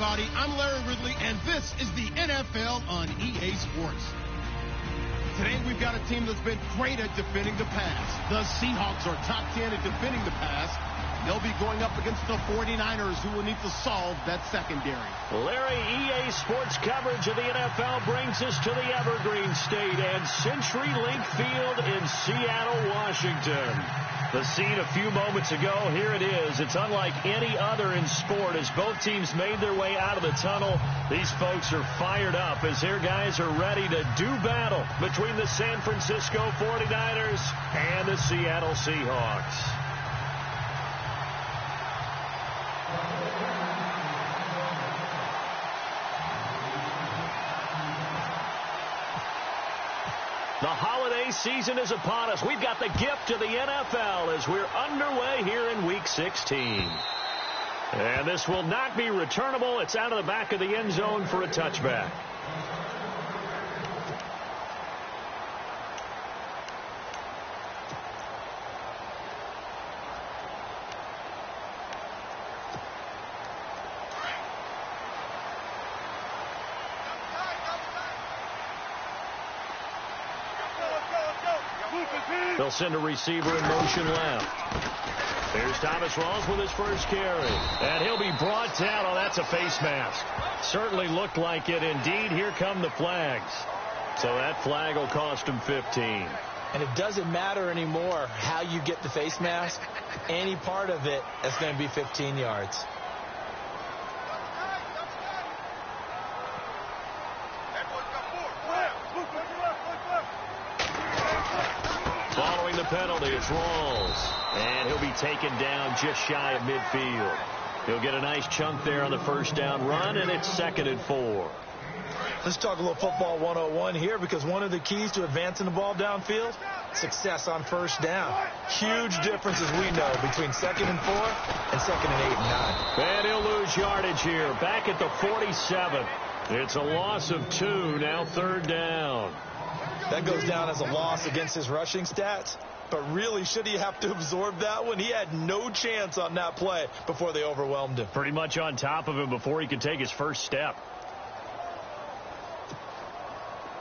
everybody. I'm Larry Ridley, and this is the NFL on EA Sports. Today, we've got a team that's been great at defending the pass. The Seahawks are top 10 at defending the pass. They'll be going up against the 49ers, who will need to solve that secondary. Larry, EA Sports coverage of the NFL brings us to the Evergreen State and CenturyLink Field in Seattle, Washington. The scene a few moments ago, here it is. It's unlike any other in sport as both teams made their way out of the tunnel. These folks are fired up as their guys are ready to do battle between the San Francisco 49ers and the Seattle Seahawks. The holiday season is upon us. We've got the gift of the NFL as we're underway here in Week 16. And this will not be returnable. It's out of the back of the end zone for a touchback. They'll send a receiver in motion left. Here's Thomas Rawls with his first carry. And he'll be brought down. Oh, that's a face mask. Certainly looked like it. Indeed, here come the flags. So that flag will cost him 15. And it doesn't matter anymore how you get the face mask. Any part of it is going to be 15 yards. Following the penalty, it's Rawls. And he'll be taken down just shy of midfield. He'll get a nice chunk there on the first down run, and it's 2nd and 4. Let's talk a little football 101 here, because one of the keys to advancing the ball downfield, success on first down. Huge difference, as we know, between 2nd and 4 and 2nd and 8 and 9. And he'll lose yardage here, back at the 47. It's a loss of 2, now 3rd down. That goes down as a loss against his rushing stats. But really, should he have to absorb that one? He had no chance on that play before they overwhelmed him. Pretty much on top of him before he could take his first step.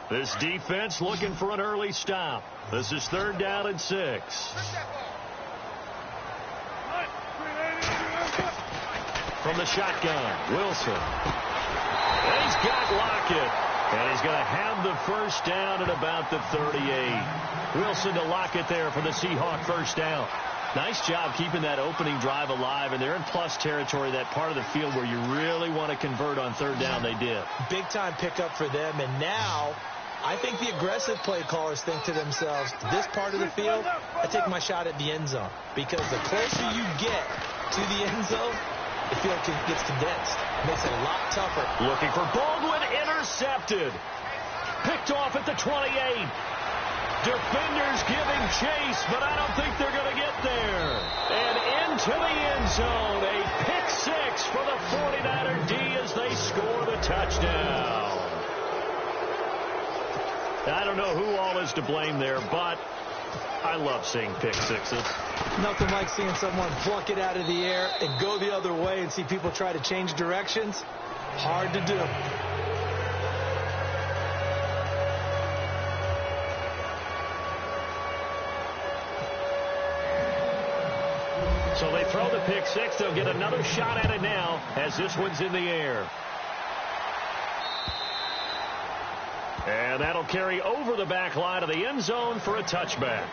This defense looking for an early stop. This is 3rd down and 6. From the shotgun, Wilson. And he's got Lockett. And he's going to have the first down at about the 38. Wilson to Lockett there for the Seahawk first down. Nice job keeping that opening drive alive, and they're in plus territory, that part of the field where you really want to convert on 3rd down. They did. Big time pickup for them, and now I think the aggressive play callers think to themselves, this part of the field, I take my shot at the end zone, because the closer you get to the end zone, the field gets condensed. Makes it a lot tougher. Looking for Baldwin, intercepted. Picked off at the 28. Defenders giving chase, but I don't think they're going to get there. And into the end zone, a pick 6 for the 49er D as they score the touchdown. I don't know who all is to blame there, but I love seeing pick 6s. Nothing like seeing someone pluck it out of the air and go the other way and see people try to change directions. Hard to do. So they throw the pick 6. They'll get another shot at it now as this one's in the air. And that'll carry over the back line of the end zone for a touchback.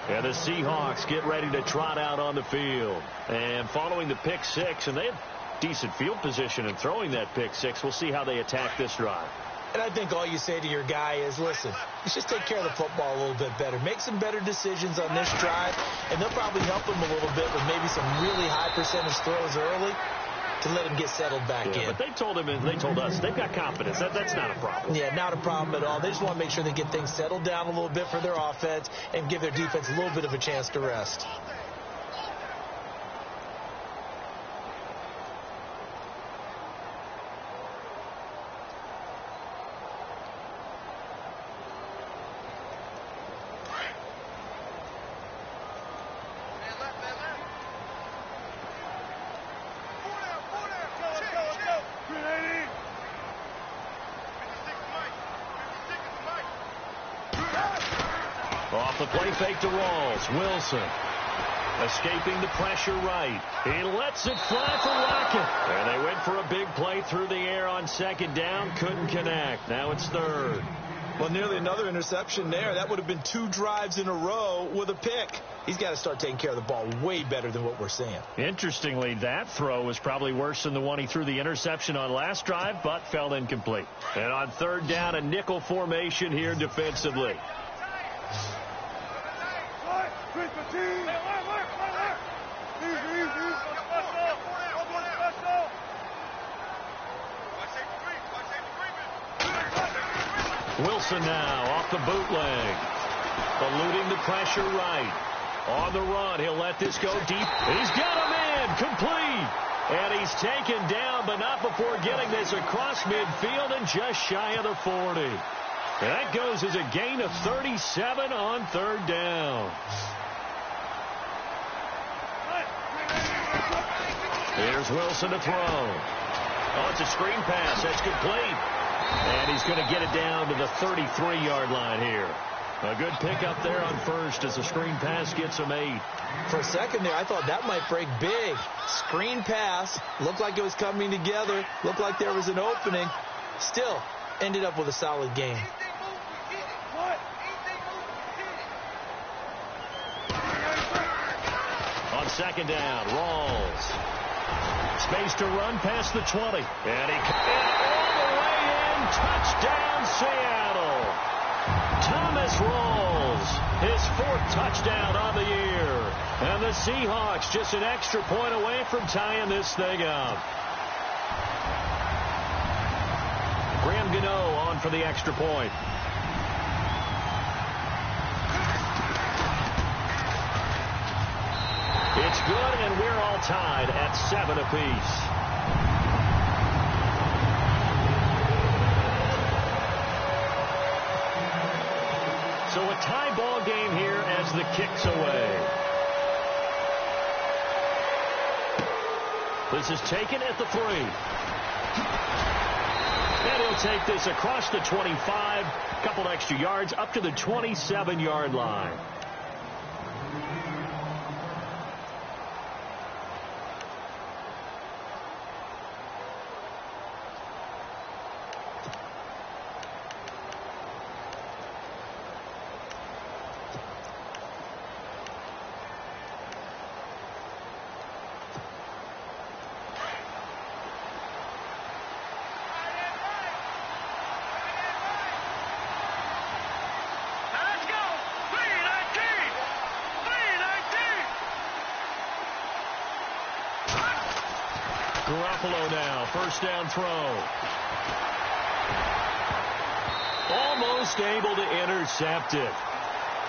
And the Seahawks get ready to trot out on the field. And following the pick 6, and they have decent field position in throwing that pick 6. We'll see how they attack this drive. And I think all you say to your guy is, listen, let's just take care of the football a little bit better. Make some better decisions on this drive, and they'll probably help him a little bit with maybe some really high percentage throws early to let him get settled back in. But they told him, and they told us, they've got confidence. That's not a problem. Yeah, not a problem at all. They just want to make sure they get things settled down a little bit for their offense and give their defense a little bit of a chance to rest. Off the play fake to Rawls. Wilson escaping the pressure right. He lets it fly for Rocket. And they went for a big play through the air on second down. Couldn't connect. Now it's third. Well, nearly another interception there. That would have been 2 drives in a row with a pick. He's got to start taking care of the ball way better than what we're seeing. Interestingly, that throw was probably worse than the one he threw the interception on last drive, but fell incomplete. And on third down, a nickel formation here defensively. Wilson now off the bootleg. Eluding the pressure right. On the run, he'll let this go deep. He's got him in, complete. And he's taken down, but not before getting this across midfield and just shy of the 40. And that goes as a gain of 37 on third down. Here's Wilson to throw. Oh, it's a screen pass. That's complete. And he's going to get it down to the 33-yard line here. A good pickup there on first as the screen pass gets him 8. For a second there, I thought that might break big. Screen pass. Looked like it was coming together. Looked like there was an opening. Still, ended up with a solid game. On second down, Rawls. Space to run past the 20. And he all the way in. Touchdown, Seattle. Thomas Rawls, his 4th touchdown on the year. And the Seahawks just an extra point away from tying this thing up. Graham Gano on for the extra point. It's good, and we're all tied at 7 apiece. So a tie ball game here as the kick's away. This is taken at the 3. And he'll take this across the 25, couple extra yards up to the 27-yard line. Garoppolo now, first down throw. Almost able to intercept it.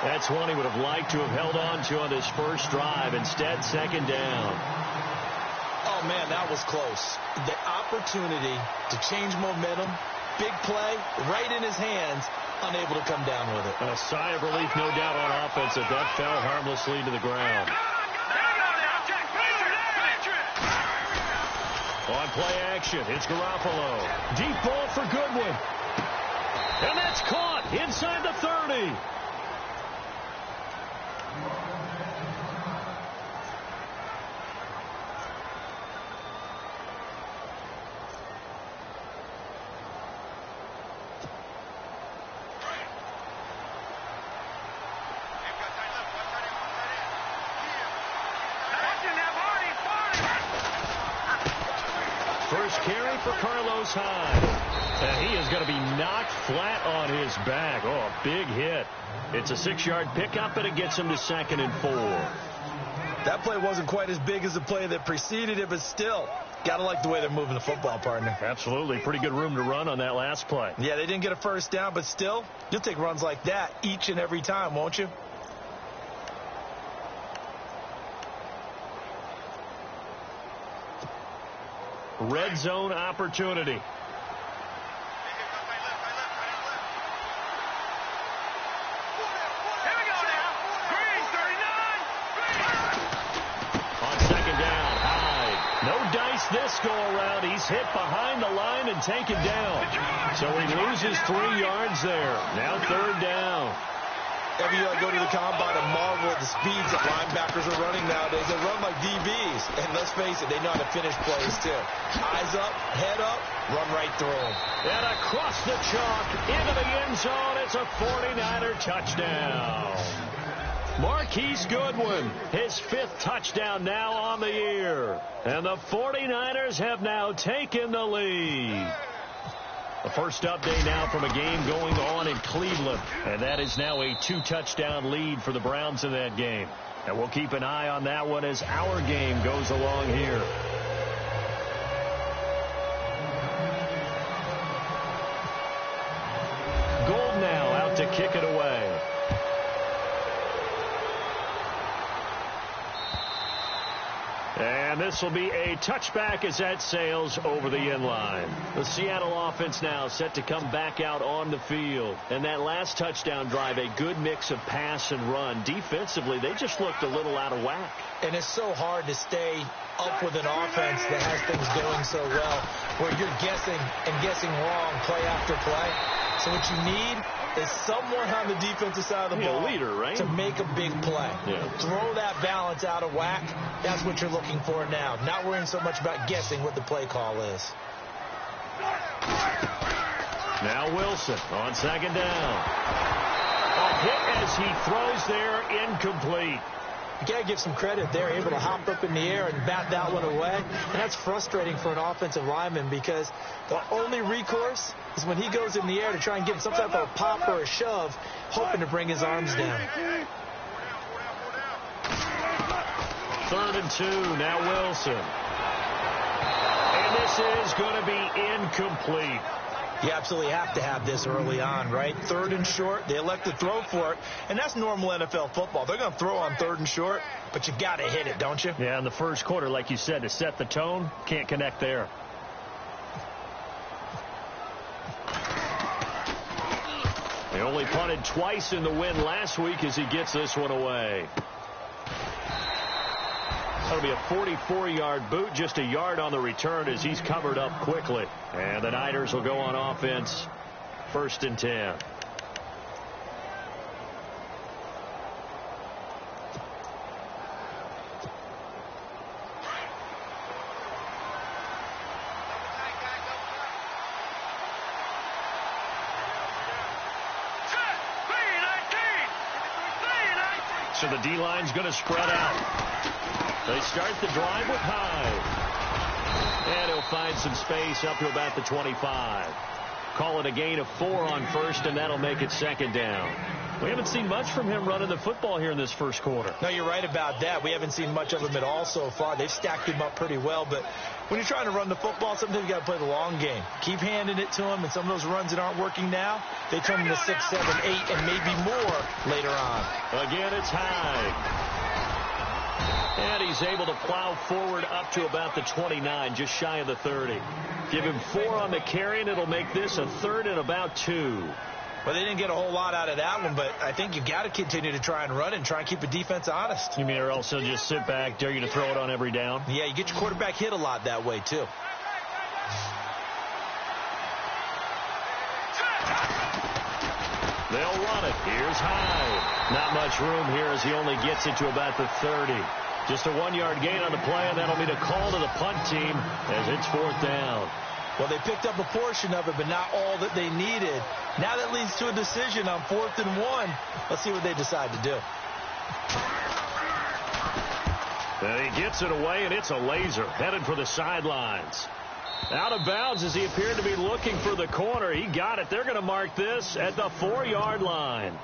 That's one he would have liked to have held on to on his first drive. Instead, second down. Oh, man, that was close. The opportunity to change momentum, big play, right in his hands, unable to come down with it. A sigh of relief, no doubt, on offense if that fell harmlessly to the ground. On play action, it's Garoppolo. Deep ball for Goodwin. And that's caught inside the 30. First carry for Carlos Hyde. And he is going to be knocked flat on his back. Oh, a big hit. It's a 6-yard pickup, and it gets him to 2nd and 4. That play wasn't quite as big as the play that preceded it, but still, got to like the way they're moving the football, partner. Absolutely. Pretty good room to run on that last play. Yeah, they didn't get a first down, but still, you'll take runs like that each and every time, won't you? Red zone opportunity. On second down, Hyde. No dice this go around. He's hit behind the line and taken down. So he loses 3 yards there. Now third down. Every year I go to the combine and marvel at the speeds that linebackers are running nowadays. They run like DBs. And let's face it, they know how to finish plays too. Eyes up, head up, run right through them. And across the chalk, into the end zone, it's a 49er touchdown. Marquise Goodwin, his 5th touchdown now on the year. And the 49ers have now taken the lead. The first update now from a game going on in Cleveland. And that is now a 2-touchdown lead for the Browns in that game. And we'll keep an eye on that one as our game goes along here. Gold now out to kick it away. And this will be a touchback as that sails over the end line. The Seattle offense now set to come back out on the field. And that last touchdown drive, a good mix of pass and run. Defensively, they just looked a little out of whack. And it's so hard to stay up with an offense that has things going so well, where you're guessing and guessing wrong play after play. So what you need is someone on the defensive side of the ball, leader, right? to make a big play. Yeah. Throw that balance out of whack. That's what you're looking for now. Not worrying so much about guessing what the play call is. Now Wilson on second down. A hit as he throws there, incomplete. You got to give some credit. They're able to hop up in the air and bat that one away. And that's frustrating for an offensive lineman because the only recourse is when he goes in the air to try and give some type of a pop or a shove, hoping to bring his arms down. 3rd and 2, now Wilson. And this is going to be incomplete. You absolutely have to have this early on, right? 3rd and short, they elect to throw for it, and that's normal NFL football. They're going to throw on 3rd and short, but you got to hit it, don't you? Yeah, in the first quarter, like you said, to set the tone, can't connect there. They only punted twice in the win last week as he gets this one away. That'll be a 44-yard boot, just a yard on the return as he's covered up quickly. And the Niners will go on offense, 1st and 10. So the D-line's going to spread out. They start the drive with Hyde. And he'll find some space up to about the 25. Call it a gain of 4 on 1st, and that'll make it 2nd down. We haven't seen much from him running the football here in this first quarter. No, you're right about that. We haven't seen much of him at all so far. They've stacked him up pretty well, but when you're trying to run the football, sometimes you got to play the long game. Keep handing it to him, and some of those runs that aren't working now, they turn into 6, 7, 8, and maybe more later on. Again, it's Hyde. And he's able to plow forward up to about the 29, just shy of the 30. Give him 4 on the carry, and it'll make this a 3rd and about 2. Well, they didn't get a whole lot out of that one, but I think you got to continue to try and run it and try and keep the defense honest. You mean or else they'll just sit back, dare you to throw it on every down? Yeah, you get your quarterback hit a lot that way, too. They'll run it. Here's Hyde. Not much room here as he only gets it to about the 30. Just a 1-yard gain on the play, and that'll be the call to the punt team as it's 4th down. Well, they picked up a portion of it, but not all that they needed. Now that leads to a decision on 4th and 1. Let's see what they decide to do. And he gets it away, and it's a laser headed for the sidelines. Out of bounds as he appeared to be looking for the corner. He got it. They're going to mark this at the 4-yard line.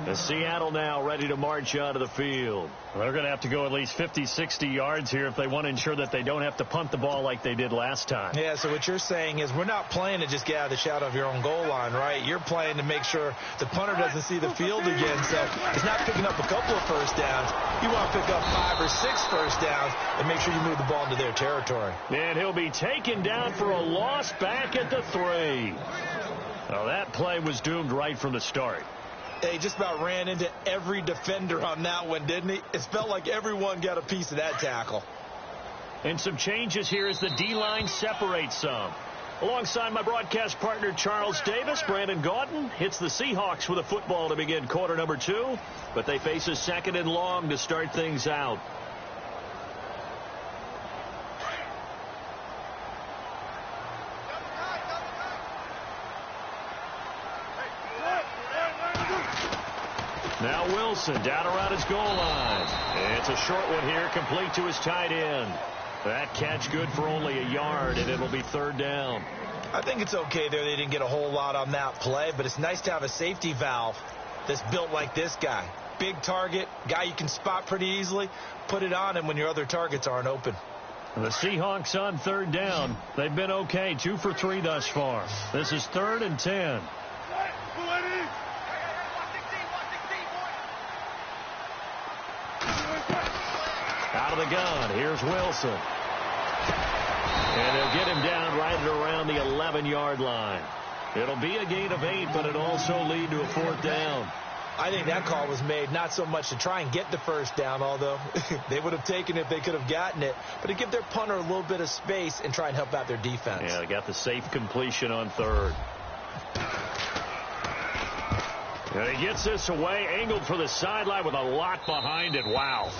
The Seattle now ready to march out of the field. Well, they're going to have to go at least 50, 60 yards here if they want to ensure that they don't have to punt the ball like they did last time. Yeah, so what you're saying is we're not playing to just get out of the shadow of your own goal line, right? You're playing to make sure the punter doesn't see the field again. So it's not picking up a couple of first downs. You want to pick up 5 or 6 first downs and make sure you move the ball into their territory. And he'll be taken down for a loss back at the 3. Well, that play was doomed right from the start. They just about ran into every defender on that one, didn't he? It felt like everyone got a piece of that tackle. And some changes here as the D-line separates some. Alongside my broadcast partner, Charles Davis, Brandon Gaudin. It's the Seahawks with a football to begin quarter number 2, but they face a 2nd and long to start things out. Now Wilson down around his goal line. It's a short one here, complete to his tight end. That catch good for only a yard, and it'll be 3rd down. I think it's okay there. They didn't get a whole lot on that play, but it's nice to have a safety valve that's built like this guy. Big target, guy you can spot pretty easily. Put it on him when your other targets aren't open. The Seahawks on 3rd down. They've been okay, 2 for 3 thus far. This is 3rd and 10. Out of the gun, here's Wilson. And they'll get him down right at around the 11-yard line. It'll be a gain of 8, but it'll also lead to a 4th down. I think that call was made not so much to try and get the 1st down, although they would have taken it if they could have gotten it, but to give their punter a little bit of space and try and help out their defense. Yeah, they got the safe completion on 3rd. And he gets this away, angled for the sideline with a lot behind it. Wow.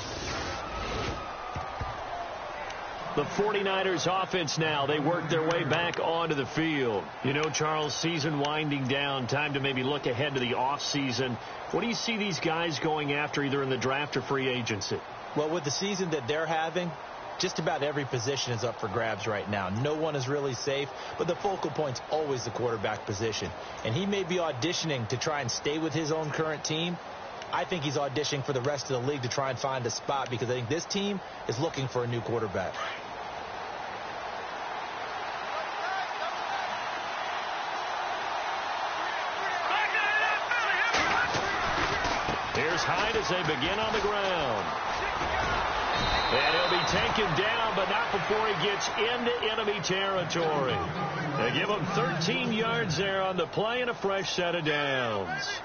The 49ers offense now, they work their way back onto the field. You know, Charles, season winding down, time to maybe look ahead to the offseason. What do you see these guys going after either in the draft or free agency? Well, with the season that they're having, just about every position is up for grabs right now. No one is really safe, but the focal point's always the quarterback position. And he may be auditioning to try and stay with his own current team. I think he's auditioning for the rest of the league to try and find a spot because I think this team is looking for a new quarterback. Here's Hyde as they begin on the ground. And he'll be taken down, but not before he gets into enemy territory. They give him 13 yards there on the play and a fresh set of downs.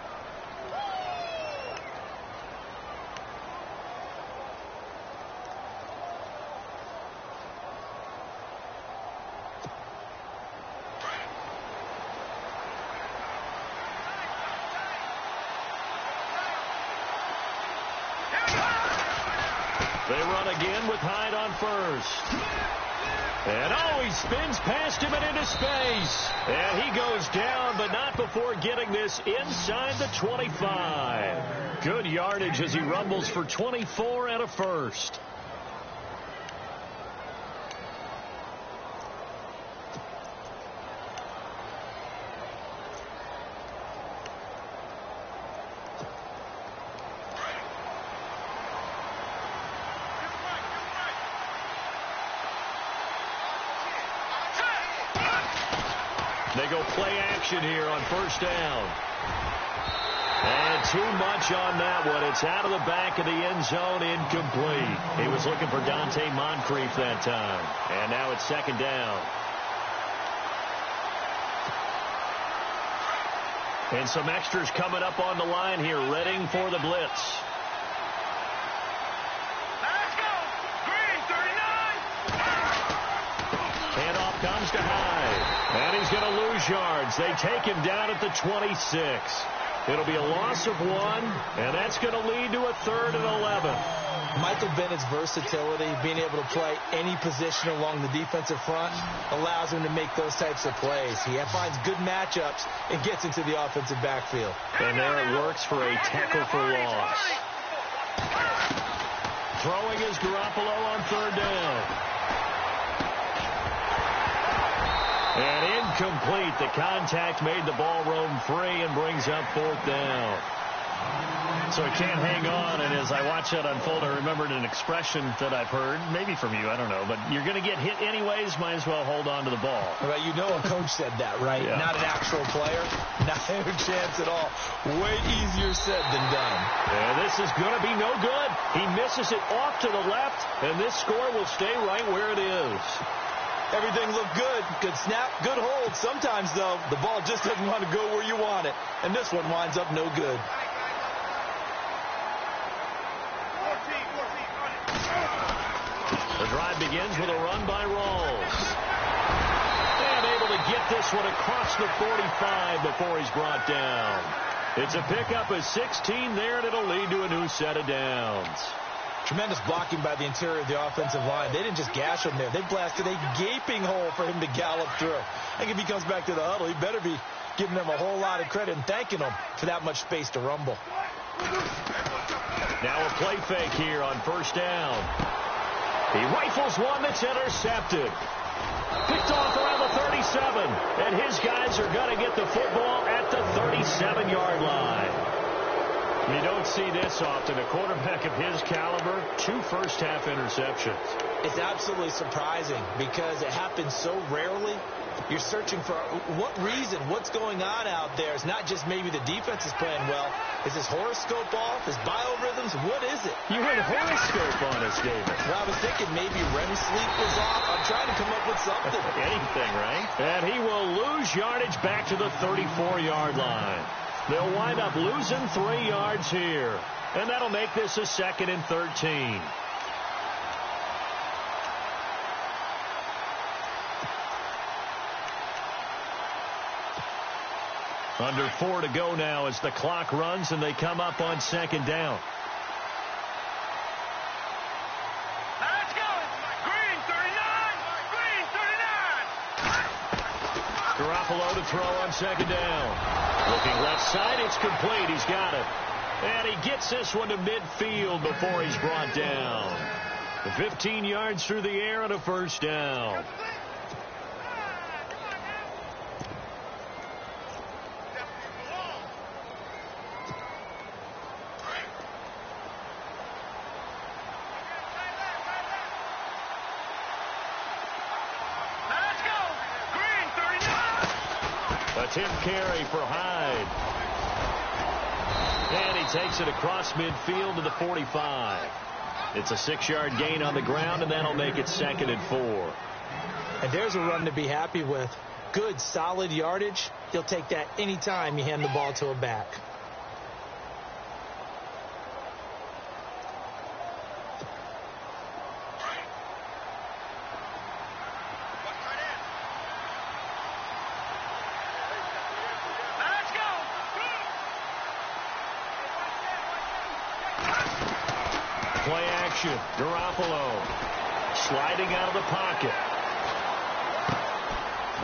They run again with Hyde on 1st. And he spins past him and into space. And he goes down, but not before getting this inside the 25. Good yardage as he rumbles for 24 and a first. They go play action here on 1st down. And too much on that one. It's out of the back of the end zone, incomplete. He was looking for Dante Moncrief that time. And now it's 2nd down. And some extras coming up on the line here, readying for the blitz. Handoff comes to Hyde. And he's going to lose yards. They take him down at the 26. It'll be a loss of 1, and that's going to lead to a 3rd and 11. Michael Bennett's versatility, being able to play any position along the defensive front, allows him to make those types of plays. He finds good matchups and gets into the offensive backfield. And there it works for a tackle for loss. Throwing is Garoppolo on 3rd down. And incomplete. The contact made the ball roam free and brings up 4th down. So he can't hang on, and as I watch that unfold, I remembered an expression that I've heard, maybe from you, I don't know, but you're going to get hit anyways, might as well hold on to the ball. Well, you know a coach said that, right? Yeah. Not an actual player. Not a chance at all. Way easier said than done. And this is going to be no good. He misses it off to the left, and this score will stay right where it is. Everything looked good. Good snap, good hold. Sometimes, though, the ball just doesn't want to go where you want it. And this one winds up no good. The drive begins with a run by Rawls. And able to to get this one across the 45 before he's brought down. It's a pickup of 16 there, and it'll lead to a new set of downs. Tremendous blocking by the interior of the offensive line. They didn't just gash him there. They blasted a gaping hole for him to gallop through. I think if he comes back to the huddle, he better be giving them a whole lot of credit and thanking them for that much space to rumble. Now a play fake here on first down. He rifles one that's intercepted. Picked off around the 37, and his guys are going to get the football at the 37-yard line. You don't see this often. A quarterback of his caliber, 2 first-half interceptions. It's absolutely surprising because it happens so rarely. You're searching for what reason, what's going on out there. It's not just maybe the defense is playing well. Is his horoscope off? His biorhythms? What is it? You had a horoscope on us, David. Well, I was thinking maybe REM sleep was off. I'm trying to come up with something. Anything, right? And he will lose yardage back to the 34-yard line. They'll wind up losing 3 yards here. And that'll make this a 2nd and 13. Under 4 to go now as the clock runs and they come up on 2nd down. Let's go. Green 39. Green 39. Garoppolo to throw on 2nd down. Looking left side, it's complete. He's got it. And he gets this one to midfield before he's brought down. 15 yards through the air and a first down. Tip carry for Hyde. And he takes it across midfield to the 45. It's a 6-yard gain on the ground, and that'll make it 2nd and 4. And there's a run to be happy with. Good, solid yardage. He'll take that anytime you hand the ball to a back. Garoppolo sliding out of the pocket.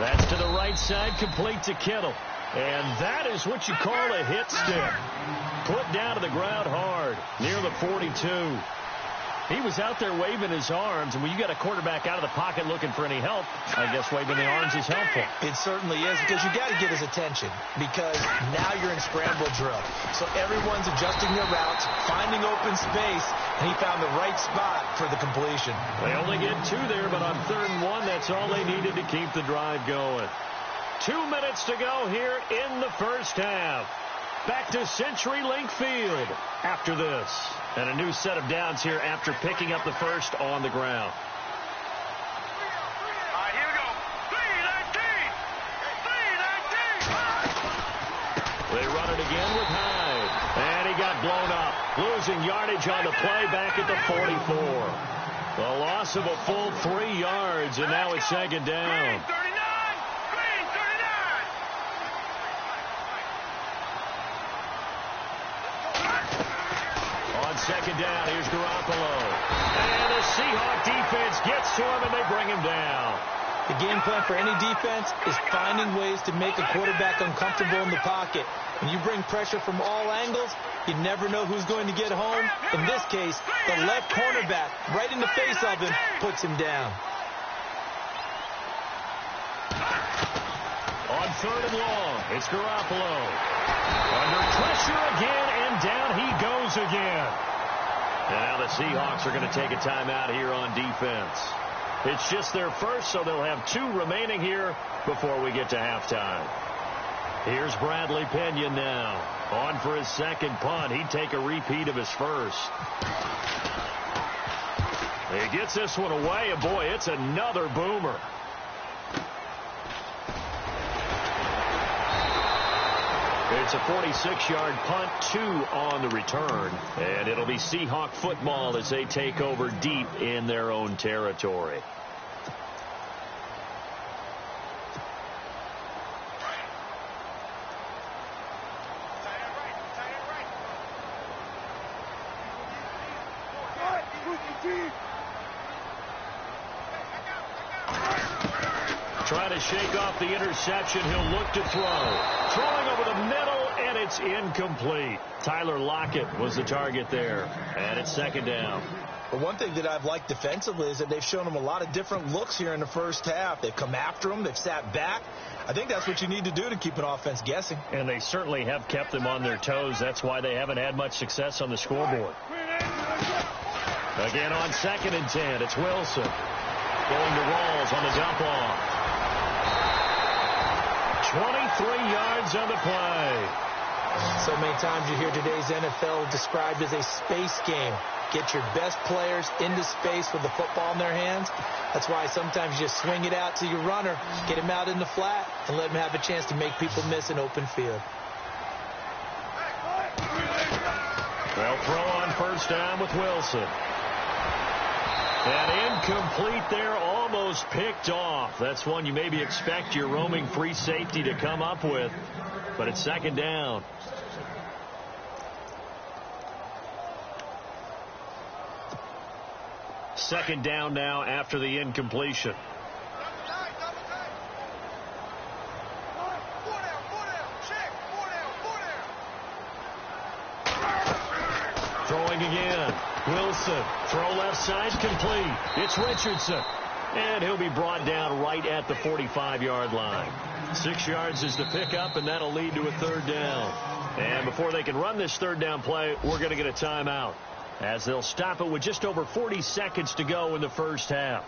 That's to the right side, complete to Kittle. And that is what you call a hit stick. Put down to the ground hard, near the 42. He was out there waving his arms, and when you got a quarterback out of the pocket looking for any help, I guess waving the arms is helpful. It certainly is, because you got to get his attention, because now you're in scramble drill. So everyone's adjusting their routes, finding open space, and he found the right spot for the completion. They only get 2 there, but on 3rd and 1, that's all they needed to keep the drive going. 2 minutes to go here in the first half. Back to CenturyLink Field after this. And a new set of downs here after picking up the first on the ground. All right, here we go. 3-19. They run it again with Hyde. And he got blown up. Losing yardage on the play back at the 44. The loss of a full 3 yards, and now it's 2nd down. Green 39. Green 39. On 2nd down, here's Garoppolo. And the Seahawk defense gets to him, and they bring him down. The game plan for any defense is finding ways to make a quarterback uncomfortable in the pocket. When you bring pressure from all angles, you never know who's going to get home. In this case, the left cornerback, right in the face of him, puts him down. On 3rd and long, it's Garoppolo. Under pressure again, and down he goes again. And now the Seahawks are going to take a timeout here on defense. It's just their first, so they'll have 2 remaining here before we get to halftime. Here's Bradley Pena now. On for his 2nd punt. He'd take a repeat of his first. He gets this one away, and boy, it's another boomer. It's a 46-yard punt, 2 on the return. And it'll be Seahawk football as they take over deep in their own territory. Trying to shake off the interception. He'll look to throw. Throwing over the middle, and it's incomplete. Tyler Lockett was the target there. And it's second down. But one thing that I've liked defensively is that they've shown him a lot of different looks here in the first half. They've come after him. They've sat back. I think that's what you need to do to keep an offense guessing. And they certainly have kept them on their toes. That's why they haven't had much success on the scoreboard. Again on 2nd and 10. It's Wilson. Going to Rawls on the dump off. 23 yards on the play. So many times you hear today's NFL described as a space game. Get your best players into space with the football in their hands. That's why sometimes you just swing it out to your runner, get him out in the flat, and let him have a chance to make people miss an open field. They'll throw on first down with Wilson. And incomplete there, almost picked off. That's one you maybe expect your roaming free safety to come up with. But it's second down. Second down now after the incompletion. Throwing again. Wilson. Throw left side complete. It's Richardson. And he'll be brought down right at the 45-yard line. 6 yards is the pickup, and that'll lead to a third down. And before they can run this third down play, we're going to get a timeout, as they'll stop it with just over 40 seconds to go in the first half.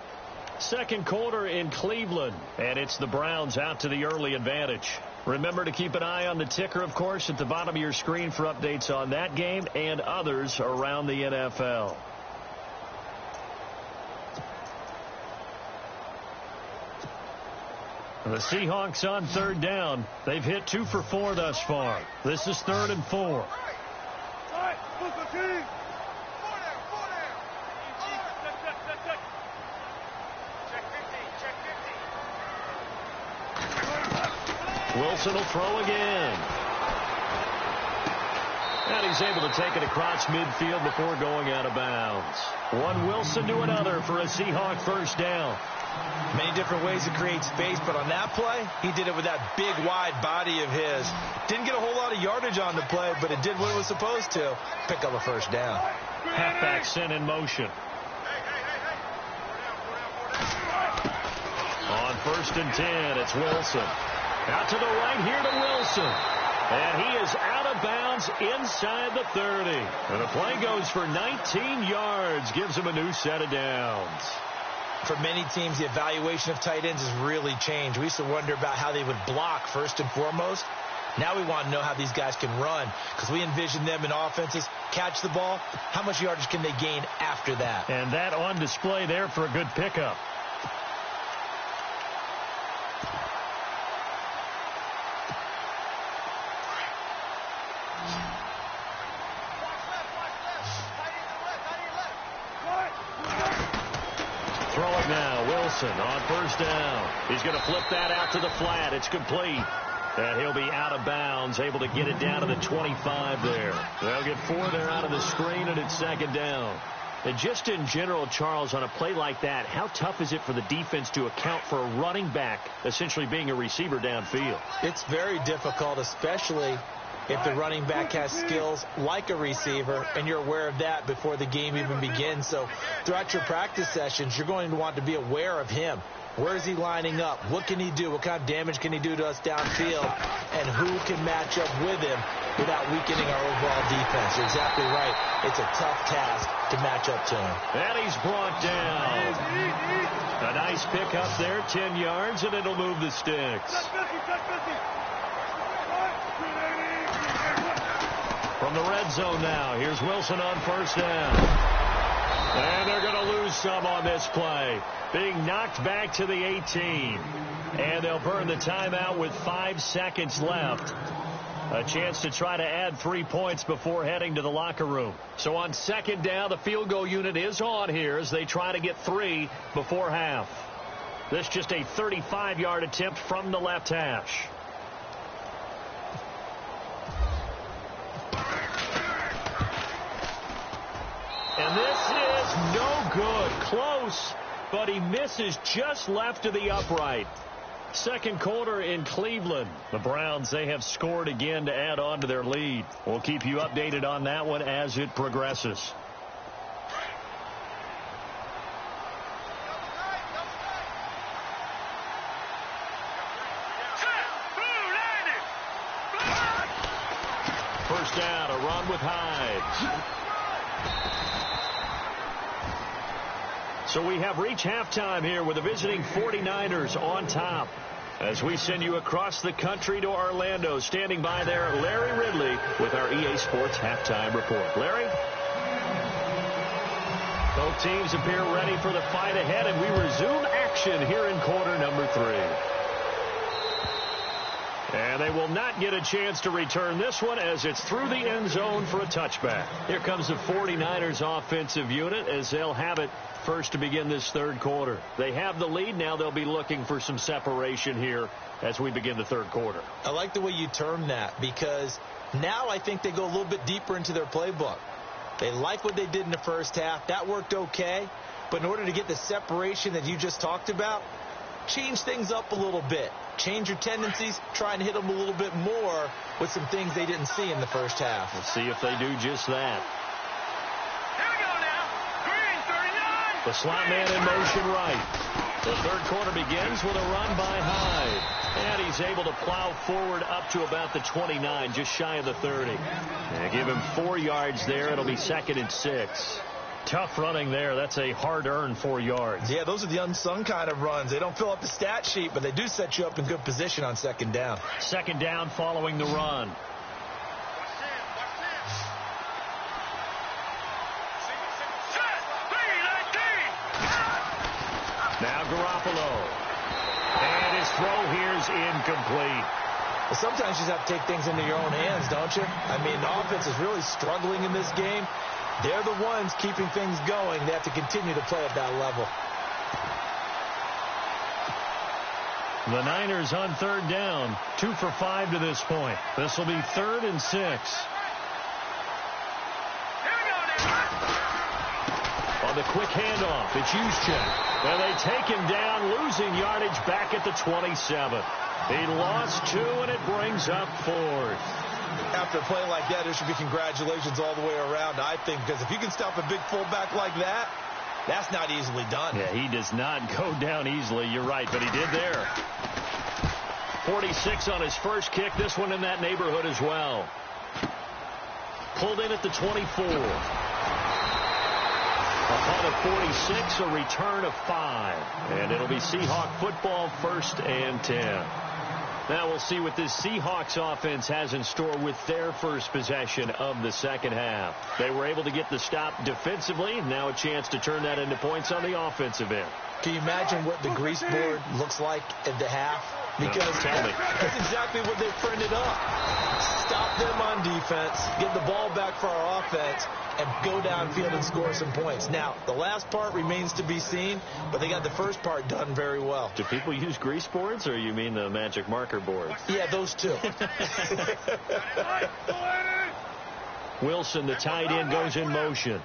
Second quarter in Cleveland, and it's the Browns out to the early advantage. Remember to keep an eye on the ticker, of course, at the bottom of your screen for updates on that game and others around the NFL. The Seahawks on third down. They've hit 2 for 4 thus far. This is 3rd and 4. Wilson will throw again. And he's able to take it across midfield before going out of bounds. One Wilson to another for a Seahawk first down. Many different ways to create space, but on that play, he did it with that big, wide body of his. Didn't get a whole lot of yardage on the play, but it did what it was supposed to. Pick up a first down. Halfback sent in motion. On 1st and 10, it's Wilson. Out to the right here to Wilson. And he is out of bounds inside the 30. And the play goes for 19 yards. Gives him a new set of downs. For many teams, the evaluation of tight ends has really changed. We used to wonder about how they would block first and foremost. Now we want to know how these guys can run, because we envision them in offenses catch the ball. How much yardage can they gain after that? And that on display there for a good pickup. Throwing now, Wilson on first down. He's going to flip that out to the flat. It's complete. And he'll be out of bounds, able to get it down to the 25 there. They'll get 4 there out of the screen, and it's second down. And just in general, Charles, on a play like that, how tough is it for the defense to account for a running back essentially being a receiver downfield? It's very difficult, especially if the running back has skills like a receiver, and you're aware of that before the game even begins. So throughout your practice sessions, you're going to want to be aware of him. Where is he lining up? What can he do? What kind of damage can he do to us downfield? And who can match up with him without weakening our overall defense? You're exactly right. It's a tough task to match up to him. And he's brought down. A nice pick up there, 10 yards, and it'll move the sticks. From the red zone now, here's Wilson on first down. And they're going to lose some on this play. Being knocked back to the 18. And they'll burn the timeout with 5 seconds left. A chance to try to add 3 points before heading to the locker room. So on second down, the field goal unit is on here as they try to get 3 before half. This just a 35-yard attempt from the left hash. And this is no good. Close, but he misses just left of the upright. Second quarter in Cleveland. The Browns, they have scored again to add on to their lead. We'll keep you updated on that one as it progresses. First down, a run with Hyde. So we have reached halftime here with the visiting 49ers on top. As we send you across the country to Orlando, standing by there, Larry Ridley with our EA Sports Halftime Report. Larry? Both teams appear ready for the fight ahead, and we resume action here in quarter number 3. And they will not get a chance to return this one as it's through the end zone for a touchback. Here comes the 49ers offensive unit as they'll have it first to begin this third quarter. They have the lead. Now they'll be looking for some separation here as we begin the third quarter. I like the way you term that because now I think they go a little bit deeper into their playbook. They like what they did in the first half. That worked okay. But in order to get the separation that you just talked about, change things up a little bit. Change your tendencies. Try and hit them a little bit more with some things they didn't see in the first half. We'll see if they do just that. Here we go now. Green, 39. The slot man in motion right. The third quarter begins with a run by Hyde. And he's able to plow forward up to about the 29, just shy of the 30. And give him 4 yards there. It'll be 2nd and 6. Tough running there. That's a hard-earned 4 yards. Yeah, those are the unsung kind of runs. They don't fill up the stat sheet, but they do set you up in good position on second down. Second down following the run. Now Garoppolo. And his throw here's incomplete. Well, sometimes you just have to take things into your own hands, don't you? I mean, the offense is really struggling in this game. They're the ones keeping things going. They have to continue to play at that level. The Niners on third down. 2 for 5 to this point. This will be 3rd and 6. On the quick handoff, it's Juszczyk. And they take him down, losing yardage back at the 27. He lost 2, and it brings up 4th. After a play like that, there should be congratulations all the way around, I think, because if you can stop a big fullback like that, that's not easily done. Yeah, he does not go down easily. You're right, but he did there. 46 on his first kick. This one in that neighborhood as well. Pulled in at the 24. Upon a 46, a return of 5. And it'll be Seahawk football, 1st and 10. Now we'll see what this Seahawks offense has in store with their first possession of the second half. They were able to get the stop defensively. Now a chance to turn that into points on the offensive end. Can you imagine what the grease board looks like at the half? Because that's exactly what they printed up. Stop them on defense, get the ball back for our offense, and go downfield and score some points. Now, the last part remains to be seen, but they got the first part done very well. Do people use grease boards, or you mean the magic marker boards? Yeah, those two. Wilson, the tight end, goes in motion.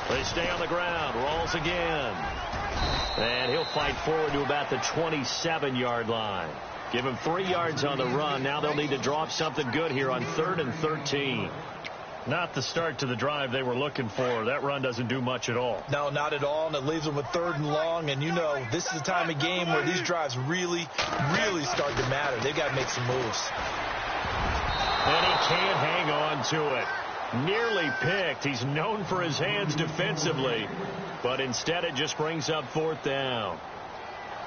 They stay on the ground. Rolls again. And he'll fight forward to about the 27-yard line. Give him 3 yards on the run. Now they'll need to draw up something good here on 3rd and 13. Not the start to the drive they were looking for. That run doesn't do much at all. No, not at all, and it leaves them with 3rd and long. And, you know, this is the time of game where these drives really, really start to matter. They've got to make some moves. And he can't hang on to it. Nearly picked. He's known for his hands defensively, but instead it just brings up 4th down.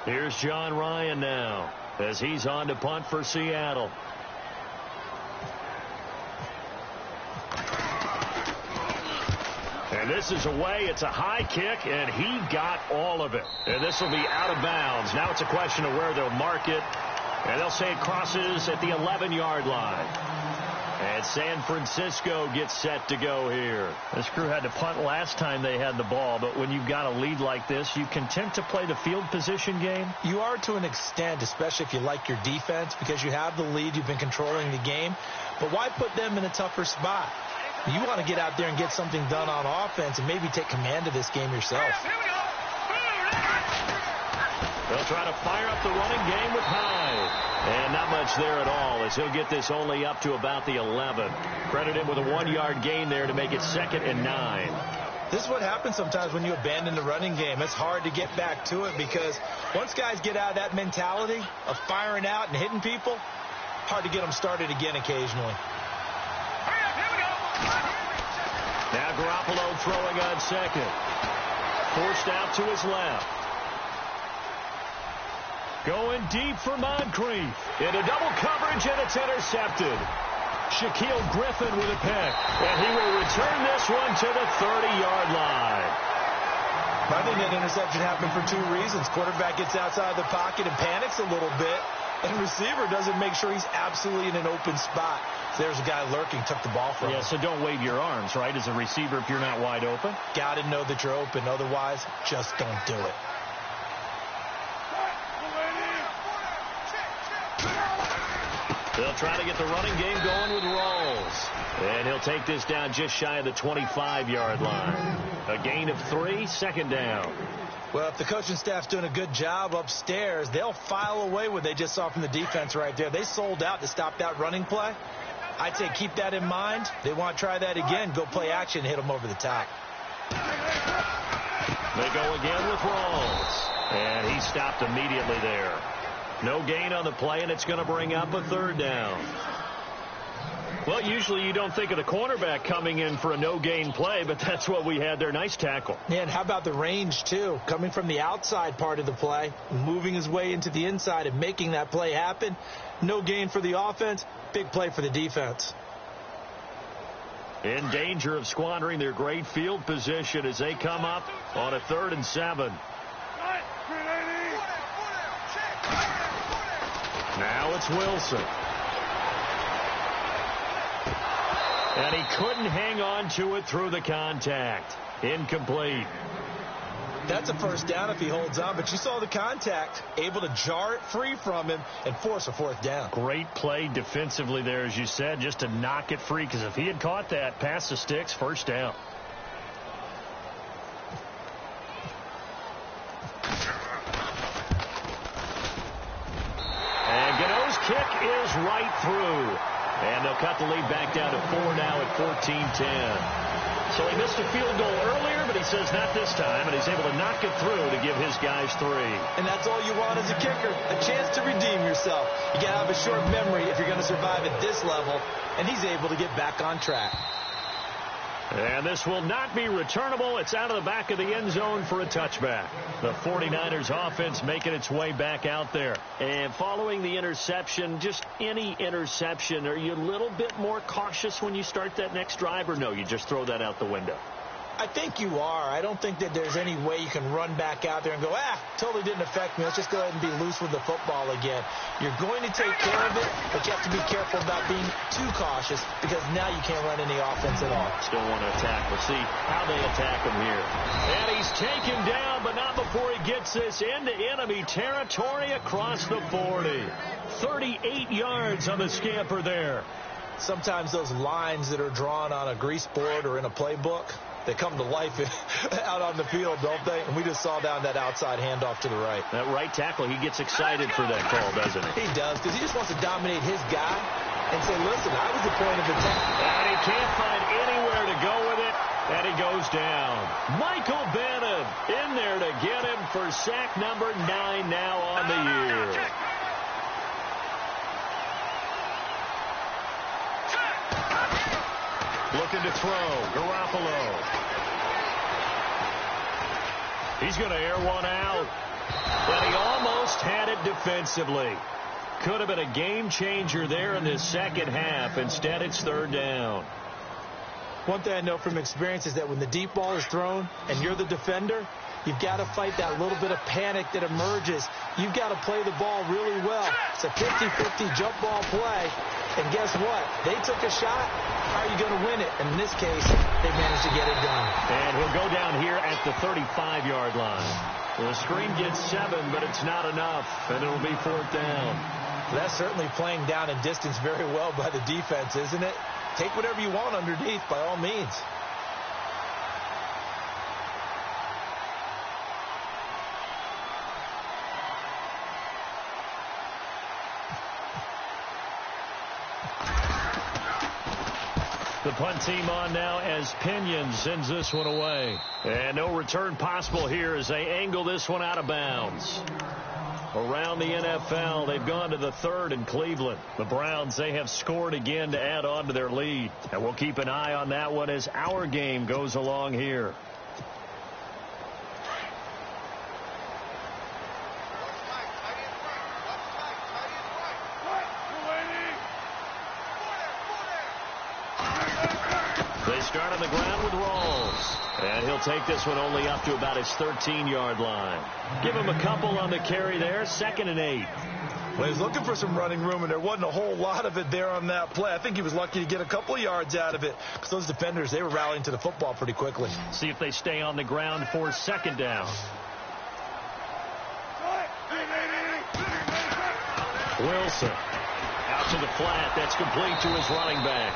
Here's John Ryan now as he's on to punt for Seattle. And this is away. It's a high kick, and he got all of it. And this will be out of bounds. Now it's a question of where they'll mark it, and they'll say it crosses at the 11-yard line. And San Francisco gets set to go here. This crew had to punt last time they had the ball, but when you've got a lead like this, you content to play the field position game? You are to an extent, especially if you like your defense, because you have the lead, you've been controlling the game. But why put them in a tougher spot? You want to get out there and get something done on offense and maybe take command of this game yourself. They'll try to fire up the running game with Hyde. And not much there at all, as he'll get this only up to about the 11. Credit him with a 1-yard gain there to make it 2nd and 9. This is what happens sometimes when you abandon the running game. It's hard to get back to it because once guys get out of that mentality of firing out and hitting people, hard to get them started again occasionally. Now Garoppolo throwing on 2nd. Forced out to his left. Going deep for Moncrief. Into double coverage, and it's intercepted. Shaquille Griffin with a pick. And he will return this one to the 30-yard line. I think that interception happened for 2 reasons. Quarterback gets outside the pocket and panics a little bit. And receiver doesn't make sure he's absolutely in an open spot. So there's a guy lurking, took the ball from him. Yeah, so don't wave your arms, right, as a receiver if you're not wide open? Got to know that you're open. Otherwise, just don't do it. They'll try to get the running game going with Rawls. And he'll take this down just shy of the 25-yard line. A gain of 3, 2nd down. Well, if the coaching staff's doing a good job upstairs, they'll file away what they just saw from the defense right there. They sold out to stop that running play. I'd say keep that in mind. They want to try that again. Go play action and hit them over the top. They go again with Rawls. And he stopped immediately there. No gain on the play, and it's going to bring up a 3rd down. Well, usually you don't think of the cornerback coming in for a no-gain play, but that's what we had there. Nice tackle. Yeah, and how about the range, too? Coming from the outside part of the play, moving his way into the inside and making that play happen. No gain for the offense, big play for the defense. In danger of squandering their great field position as they come up on a 3rd and 7. Now it's Wilson. And he couldn't hang on to it through the contact. Incomplete. That's a 1st down if he holds on, but you saw the contact, able to jar it free from him and force a 4th down. Great play defensively there, as you said, just to knock it free, because if he had caught that, past the sticks, 1st down. Kick is right through. And they'll cut the lead back down to 4 now at 14-10. So he missed a field goal earlier, but he says not this time, and he's able to knock it through to give his guys 3. And that's all you want as a kicker, a chance to redeem yourself. You got to have a short memory if you're going to survive at this level, and he's able to get back on track. And this will not be returnable. It's out of the back of the end zone for a touchback. The 49ers offense making its way back out there. And following the interception, just any interception, are you a little bit more cautious when you start that next drive, or no, you just throw that out the window? I think you are. I don't think that there's any way you can run back out there and go, totally didn't affect me. Let's just go ahead and be loose with the football again. You're going to take care of it, but you have to be careful about being too cautious because now you can't run any offense at all. Still want to attack. We'll see how they attack him here. And he's taken down, but not before he gets this into enemy territory across the 40. 38 yards on the scamper there. Sometimes those lines that are drawn on a grease board or in a playbook, they come to life out on the field, don't they? And we just saw down that outside handoff to the right. That right tackle, he gets excited for that call, doesn't he? He does, because he just wants to dominate his guy and say, listen, I was the point of attack. And he can't find anywhere to go with it, and he goes down. Michael Bannon in there to get him for sack number 9 now on the year. Looking to throw. Garoppolo. He's going to air one out. And he almost had it defensively. Could have been a game changer there in this second half. Instead, it's 3rd down. One thing I know from experience is that when the deep ball is thrown and you're the defender, you've got to fight that little bit of panic that emerges. You've got to play the ball really well. It's a 50-50 jump ball play. And guess what? They took a shot. How are you going to win it? And in this case, they managed to get it done. And he'll go down here at the 35-yard line. The screen gets 7, but it's not enough. And it'll be 4th down. That's certainly playing down in distance very well by the defense, isn't it? take whatever you want underneath by all means. The punt team on now as Pinion sends this one away. And no return possible here as they angle this one out of bounds. Around the NFL, they've gone to the third in Cleveland. The Browns, they have scored again to add on to their lead. And we'll keep an eye on that one as our game goes along here. They start on the ground with Rawls. And he'll take this one only up to about his 13-yard line. Give him a couple on the carry there. 2nd and 8. Well, he's looking for some running room, and there wasn't a whole lot of it there on that play. I think he was lucky to get a couple of yards out of it because those defenders, they were rallying to the football pretty quickly. See if they stay on the ground for 2nd down. Wilson out to the flat. That's complete to his running back.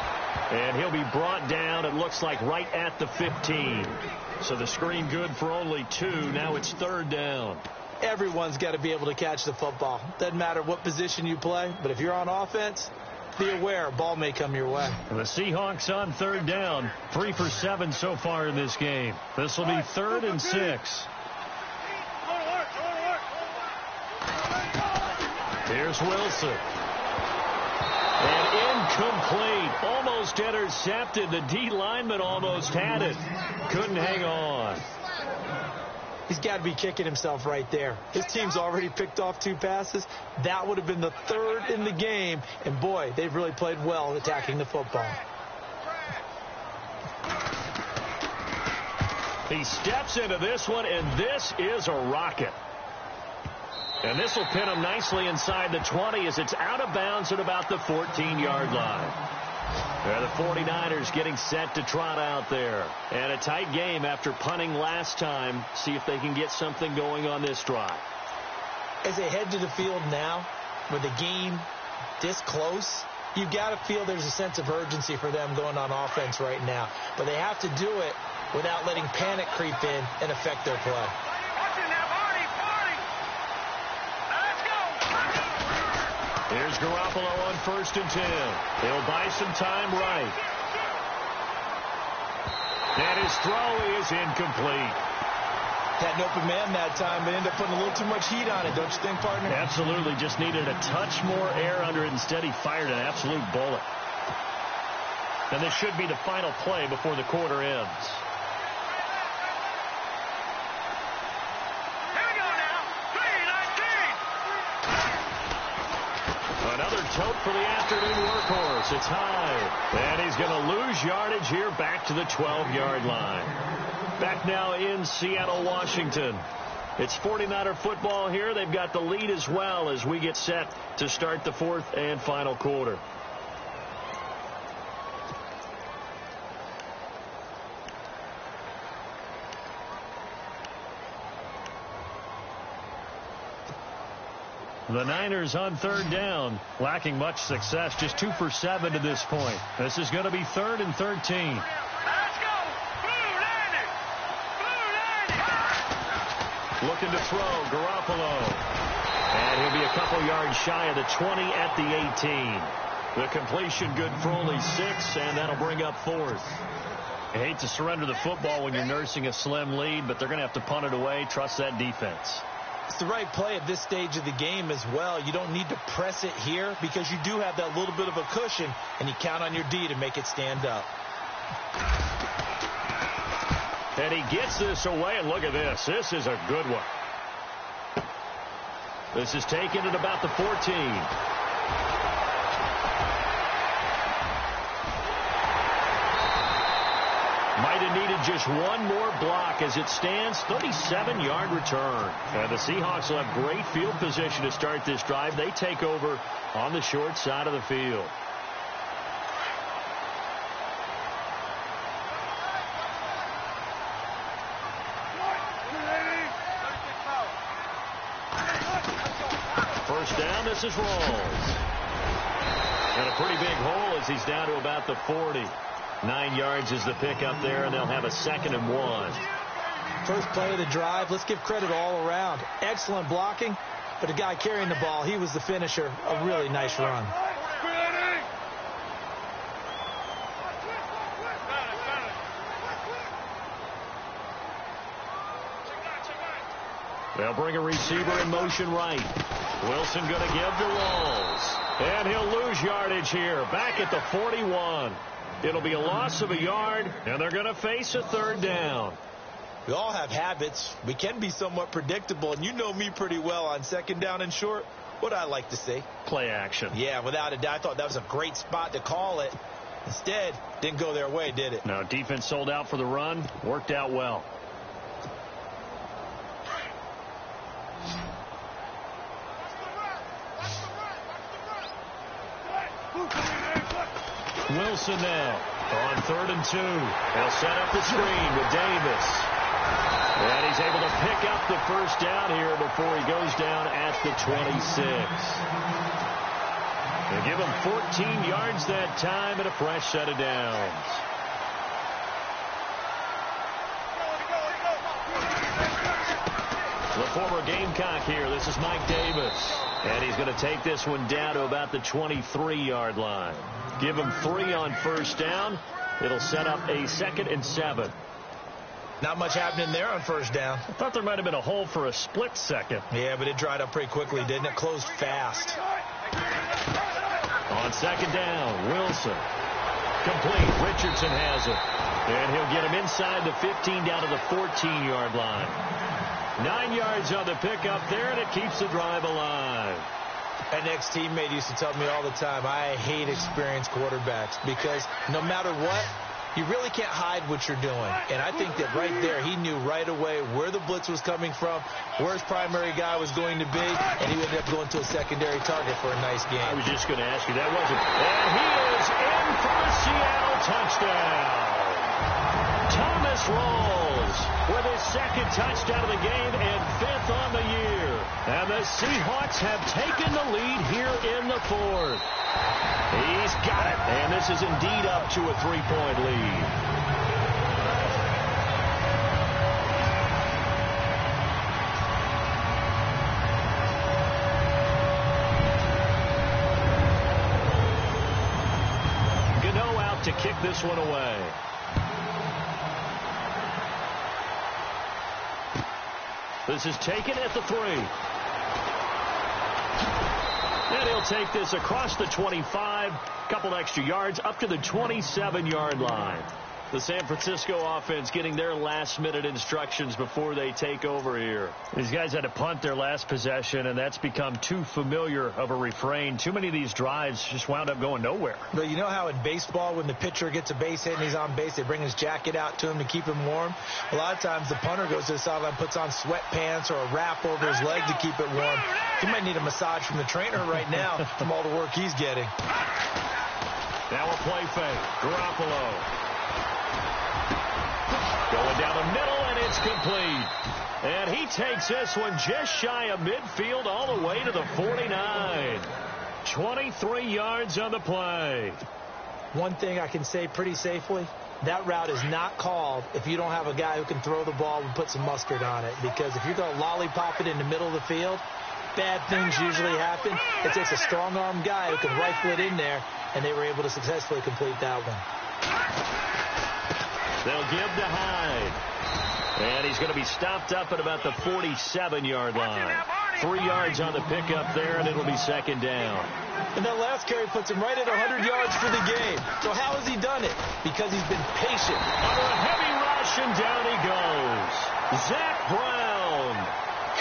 And he'll be brought down, it looks like, right at the 15. So the screen good for only 2. Now it's 3rd down. Everyone's got to be able to catch the football. Doesn't matter what position you play, but if you're on offense, be aware a ball may come your way. The Seahawks on 3rd down. 3 for 7 so far in this game. This will be 3rd and 6. Here's Wilson. And incomplete. Almost intercepted. The D lineman almost had it. Couldn't hang on. He's got to be kicking himself right there. His team's already picked off 2 passes. That would have been the 3rd in the game. And, boy, they've really played well attacking the football. He steps into this one, and this is a rocket. And this will pin him nicely inside the 20 as it's out of bounds at about the 14-yard line. The 49ers getting set to trot out there. And a tight game after punting last time. See if they can get something going on this drive. As they head to the field now, with the game this close, you've got to feel there's a sense of urgency for them going on offense right now. But they have to do it without letting panic creep in and affect their play. Here's Garoppolo on 1st and 10. He'll buy some time right. And his throw is incomplete. Had an open man that time, but ended up putting a little too much heat on it, don't you think, partner? Absolutely. Just needed a touch more air under it. Instead, he fired an absolute bullet. And this should be the final play before the quarter ends. Another tote for the afternoon workhorse. It's high. And he's going to lose yardage here back to the 12-yard line. Back now in Seattle, Washington. It's 49er football here. They've got the lead as well as we get set to start the 4th and final quarter. The Niners on 3rd down, lacking much success, just 2 for 7 to this point. This is going to be 3rd and 13. Let's go! Blue Niners! Blue Niners! Looking to throw, Garoppolo. And he'll be a couple yards shy of the 20 at the 18. The completion good for only 6, and that'll bring up 4th. I hate to surrender the football when you're nursing a slim lead, but they're going to have to punt it away. Trust that defense. It's the right play at this stage of the game as well. You don't need to press it here because you do have that little bit of a cushion, and you count on your D to make it stand up. And he gets this away, and look at this. This is a good one. This is taken at about the 14. Might have needed just one more block as it stands. 37-yard return. And the Seahawks will have great field position to start this drive. They take over on the short side of the field. First down, this is Rawls. And a pretty big hole as he's down to about the 40. 9 yards is the pickup there, and they'll have a 2nd and 1. First play of the drive, let's give credit all around. Excellent blocking, but the guy carrying the ball, he was the finisher. A really nice run. They'll bring a receiver in motion right. Wilson going to give to Walls. And he'll lose yardage here. Back at the 41. It'll be a loss of a yard, and they're going to face a 3rd down. We all have habits. We can be somewhat predictable, and you know me pretty well on 2nd down and short. What I like to say? Play action. Yeah, without a doubt. I thought that was a great spot to call it. Instead, didn't go their way, did it? No, defense sold out for the run. Worked out well. Wilson now on 3rd and 2. They'll set up the screen with Davis. And he's able to pick up the 1st down here before he goes down at the 26. They give him 14 yards that time and a fresh set of downs. The former Gamecock here. This is Mike Davis. And he's going to take this one down to about the 23-yard line. Give him 3 on 1st down. It'll set up a 2nd and 7. Not much happening there on 1st down. I thought there might have been a hole for a split second. Yeah, but it dried up pretty quickly, didn't it? Closed fast. On 2nd down, Wilson. Complete. Richardson has it. And he'll get him inside the 15 down to the 14-yard line. 9 yards on the pickup there, and it keeps the drive alive. An ex-teammate used to tell me all the time, I hate experienced quarterbacks because no matter what, you really can't hide what you're doing. And I think that right there, he knew right away where the blitz was coming from, where his primary guy was going to be, and he ended up going to a secondary target for a nice game. I was just going to ask you, that wasn't. And he is in for a Seattle touchdown. Thomas Rawls with his 2nd touchdown of the game and 5th on the year. And the Seahawks have taken the lead here in the 4th. He's got it. And this is indeed up to a 3-point lead. Gano out to kick this one away. This is taken at the 3. And he'll take this across the 25, couple extra yards, up to the 27-yard line. The San Francisco offense getting their last-minute instructions before they take over here. These guys had to punt their last possession, and that's become too familiar of a refrain. Too many of these drives just wound up going nowhere. But you know how in baseball, when the pitcher gets a base hit and he's on base, they bring his jacket out to him to keep him warm? A lot of times the punter goes to the sideline, puts on sweatpants or a wrap over his leg to keep it warm. He might need a massage from the trainer right now from all the work he's getting. Now a play fake. Garoppolo. Going down the middle, and it's complete. And he takes this one just shy of midfield all the way to the 49. 23 yards on the play. One thing I can say pretty safely, that route is not called if you don't have a guy who can throw the ball and put some mustard on it. Because if you're going to lollipop it in the middle of the field, bad things usually happen. It takes a strong-arm guy who can rifle it in there, and they were able to successfully complete that one. They'll give to Hyde. And he's going to be stopped up at about the 47-yard line. 3 yards on the pickup there, and it'll be 2nd down. And that last carry puts him right at 100 yards for the game. So how has he done it? Because he's been patient. Under a heavy rush, and down he goes. Zach Brown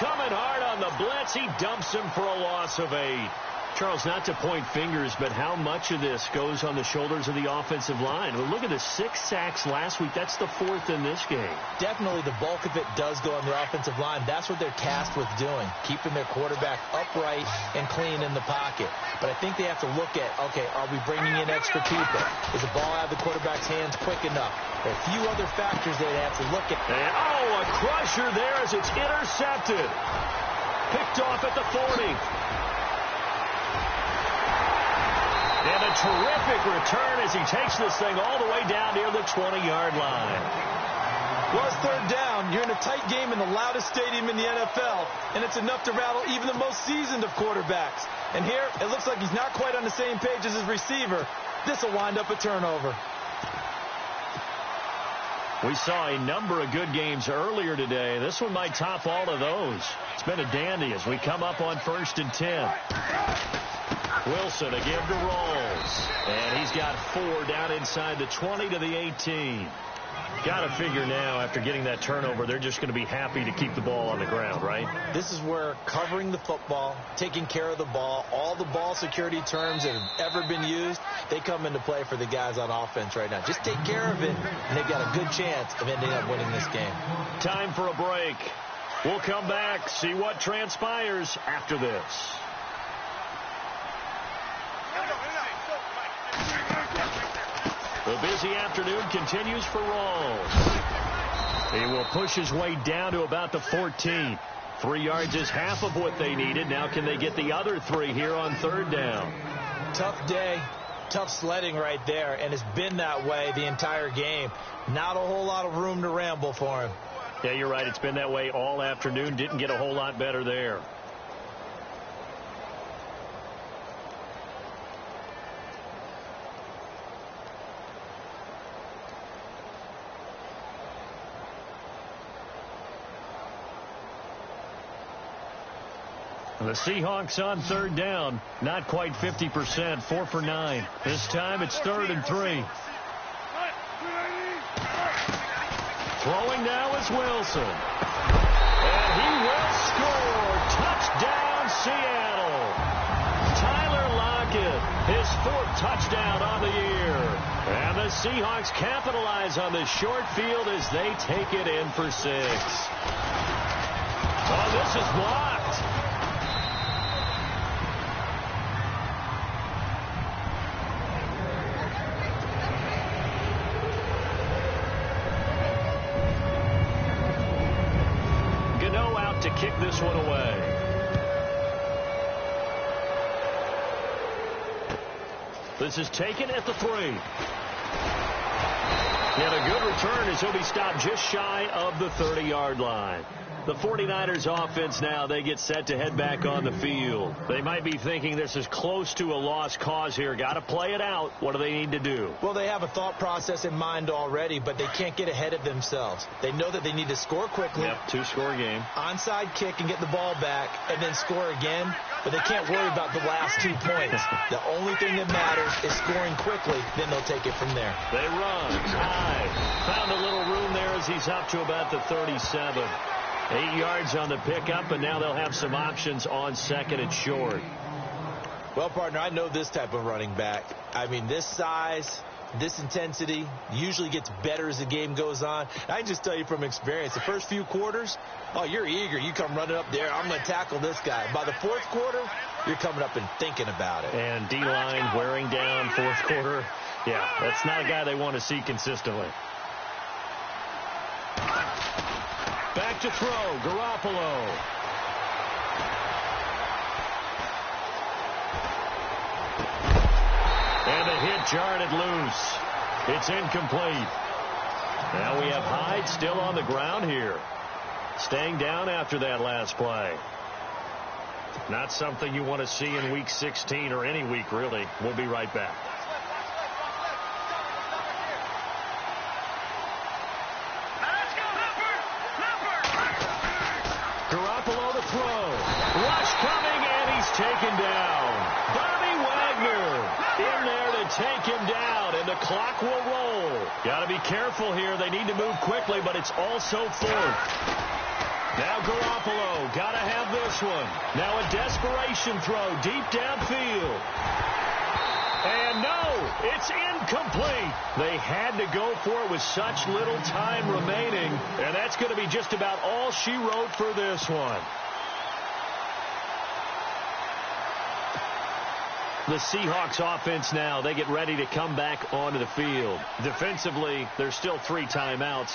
coming hard on the blitz. He dumps him for a loss of 8. Charles, not to point fingers, but how much of this goes on the shoulders of the offensive line? Well, look at the 6 sacks last week. That's the 4th in this game. Definitely the bulk of it does go on the offensive line. That's what they're tasked with doing, keeping their quarterback upright and clean in the pocket. But I think they have to look at, okay, are we bringing in extra people? Is the ball out of the quarterback's hands quick enough? There are a few other factors they'd have to look at. And, a crusher there as it's intercepted. Picked off at the 40. And a terrific return as he takes this thing all the way down near the 20-yard line. Well, it's third down. You're in a tight game in the loudest stadium in the NFL, and it's enough to rattle even the most seasoned of quarterbacks. And here, it looks like he's not quite on the same page as his receiver. This will wind up a turnover. We saw a number of good games earlier today. This one might top all of those. It's been a dandy as we come up on 1st and 10. Wilson again to Rawls. And he's got 4 down inside the 20 to the 18. Got to figure now, after getting that turnover, they're just going to be happy to keep the ball on the ground, right? This is where covering the football, taking care of the ball, all the ball security terms that have ever been used, they come into play for the guys on offense right now. Just take care of it, and they've got a good chance of ending up winning this game. Time for a break. We'll come back, see what transpires after this. The busy afternoon continues for Rawls. He will push his way down to about the 14. 3 yards is half of what they needed. Now can they get the other 3 here on third down? Tough day, tough sledding right there, and it's been that way the entire game. Not a whole lot of room to ramble for him. Yeah, you're right. It's been that way all afternoon. Didn't get a whole lot better there. The Seahawks on third down. Not quite 50%. 4 for 9. This time it's 3rd and 3. Throwing now is Wilson. And he will score. Touchdown, Seattle. Tyler Lockett, his 4th touchdown on the year. And the Seahawks capitalize on this short field as they take it in for 6. Oh, this is blocked. To kick this one away. This is taken at the 3. And a good return as he'll be stopped just shy of the 30-yard line. The 49ers offense now, they get set to head back on the field. They might be thinking this is close to a lost cause here. Got to play it out. What do they need to do? Well, they have a thought process in mind already, but they can't get ahead of themselves. They know that they need to score quickly. Yep, 2-score game. Onside kick and get the ball back and then score again. But they can't worry about the last 2 points. The only thing that matters is scoring quickly. Then they'll take it from there. They run high. Found a little room there as he's up to about the 37. 8 yards on the pickup, and now they'll have some options on 2nd and short. Well, partner, I know this type of running back. I mean, this size, this intensity usually gets better as the game goes on. I can just tell you from experience, the first few quarters, oh, you're eager. You come running up there. I'm going to tackle this guy. By the 4th quarter, you're coming up and thinking about it. And D-line wearing down 4th quarter. Yeah, that's not a guy they want to see consistently. Back to throw, Garoppolo. And the hit jarred it loose. It's incomplete. Now we have Hyde still on the ground here. Staying down after that last play. Not something you want to see in Week 16 or any week, really. We'll be right back. Garoppolo to throw. Rush coming, and he's taken down. Bobby Wagner in there to take him down, and the clock will roll. Got to be careful here. They need to move quickly, but it's also 4th. Now Garoppolo, got to have this one. Now a desperation throw deep downfield. And no, it's incomplete. They had to go for it with such little time remaining, and that's going to be just about all she wrote for this one. The Seahawks offense now, they get ready to come back onto the field. Defensively, there's still 3 timeouts.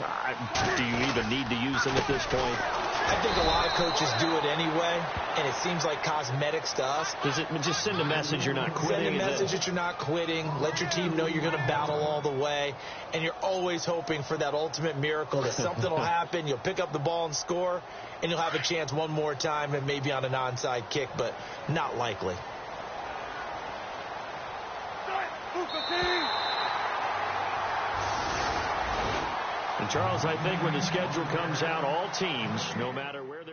Do you even need to use them at this point? I think a lot of coaches do it anyway, and it seems like cosmetics to us. Does it just send a message you're not quitting? Send a message that you're not quitting. Let your team know you're going to battle all the way, and you're always hoping for that ultimate miracle that something will happen. You'll pick up the ball and score, and you'll have a chance one more time and maybe on an onside kick, but not likely. And Charles, I think when the schedule comes out, all teams, no matter where